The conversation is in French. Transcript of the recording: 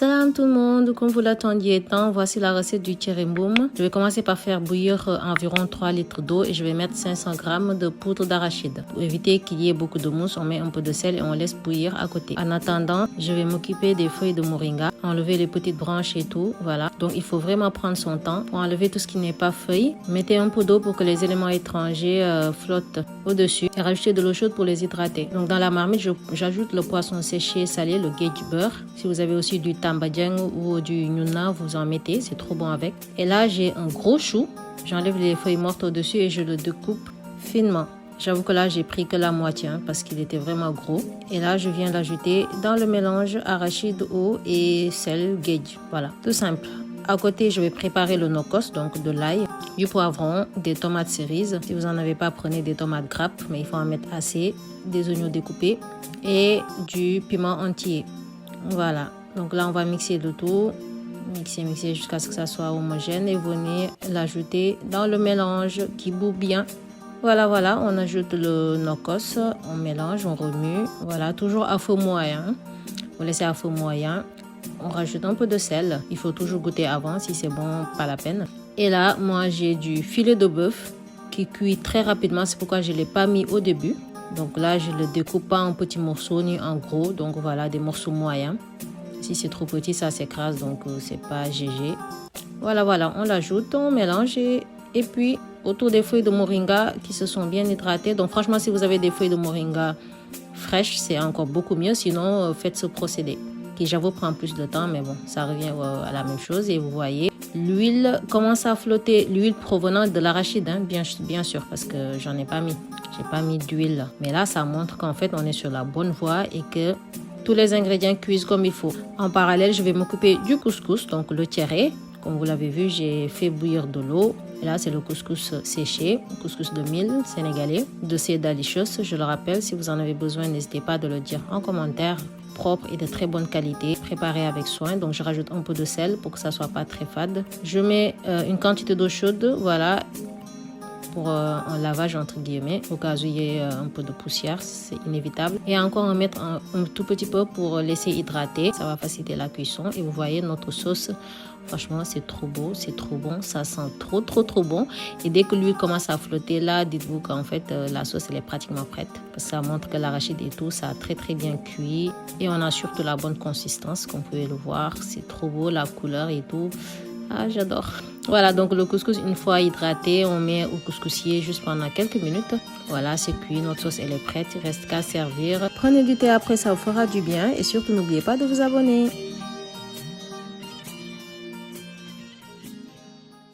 Salam tout le monde, comme vous l'attendiez tant, voici la recette du tcheremboum. Je vais commencer par faire bouillir environ 3 litres d'eau et je vais mettre 500 g de poudre d'arachide. Pour éviter qu'il y ait beaucoup de mousse, on met un peu de sel et on laisse bouillir à côté. En attendant, je vais m'occuper des feuilles de moringa, enlever les petites branches et tout, voilà. Donc il faut vraiment prendre son temps pour enlever tout ce qui n'est pas feuille. Mettez un peu d'eau pour que les éléments étrangers flottent au-dessus et rajoutez de l'eau chaude pour les hydrater. Donc dans la marmite, j'ajoute le poisson séché salé, le geji beurre. Si vous avez aussi du tambadjang ou du nyuna, vous en mettez, c'est trop bon avec. Et là, j'ai un gros chou. J'enlève les feuilles mortes au-dessus et je le découpe finement. J'avoue que là, j'ai pris que la moitié parce qu'il était vraiment gros. Et là, je viens d'ajouter dans le mélange arachide, eau et sel, geji. Voilà, tout simple. À côté, je vais préparer le nokos, donc de l'ail, du poivron, des tomates cerises. Si vous n'en avez pas, prenez des tomates grappes, mais il faut en mettre assez. Des oignons découpés et du piment entier. Voilà. Donc là, on va mixer le tout. Mixer jusqu'à ce que ça soit homogène et venir l'ajouter dans le mélange qui bout bien. Voilà, on ajoute le nokos, on mélange, on remue. Voilà, toujours à feu moyen. Vous laissez à feu moyen. On rajoute un peu de sel. Il faut toujours goûter avant. Si c'est bon, pas la peine. Et là, moi, j'ai du filet de bœuf qui cuit très rapidement. C'est pourquoi je ne l'ai pas mis au début. Donc là, je le découpe pas en petits morceaux ni en gros. Donc voilà, des morceaux moyens. Si c'est trop petit, ça s'écrase. Donc c'est pas GG. Voilà, on l'ajoute, on mélange et puis autour des feuilles de moringa qui se sont bien hydratées. Donc franchement, si vous avez des feuilles de moringa fraîches, c'est encore beaucoup mieux. Sinon, faites ce procédé. Qui j'avoue prend plus de temps, mais bon, ça revient à la même chose. Et vous voyez, l'huile commence à flotter. L'huile provenant de l'arachide, bien sûr, parce que j'en ai pas mis. J'ai pas mis d'huile. Mais là, ça montre qu'en fait, on est sur la bonne voie et que tous les ingrédients cuisent comme il faut. En parallèle, je vais m'occuper du couscous, donc le tiéré. Comme vous l'avez vu, j'ai fait bouillir de l'eau. Et là, c'est le couscous séché, couscous de mil sénégalais, de Cédalicious. Je le rappelle, si vous en avez besoin, n'hésitez pas à le dire en commentaire. Propre et de très bonne qualité, préparé avec soin. Donc je rajoute un peu de sel pour que ça soit pas très fade. Je mets une quantité d'eau chaude, voilà, pour un lavage entre guillemets, au cas où il y ait un peu de poussière, c'est inévitable. Et encore en mettre un tout petit peu pour laisser hydrater, ça va faciliter la cuisson. Et vous voyez notre sauce, franchement c'est trop beau, c'est trop bon, ça sent trop bon. Et dès que l'huile commence à flotter là, dites-vous qu'en fait la sauce elle est pratiquement prête. Parce que ça montre que l'arachide et tout, ça a très bien cuit. Et on a surtout la bonne consistance, comme vous pouvez le voir, c'est trop beau, la couleur et tout. Ah, j'adore. Voilà, donc le couscous, une fois hydraté, on met au couscoussier juste pendant quelques minutes. Voilà, c'est cuit, notre sauce, elle est prête. Il reste qu'à servir. Prenez du thé après, ça vous fera du bien. Et surtout, n'oubliez pas de vous abonner.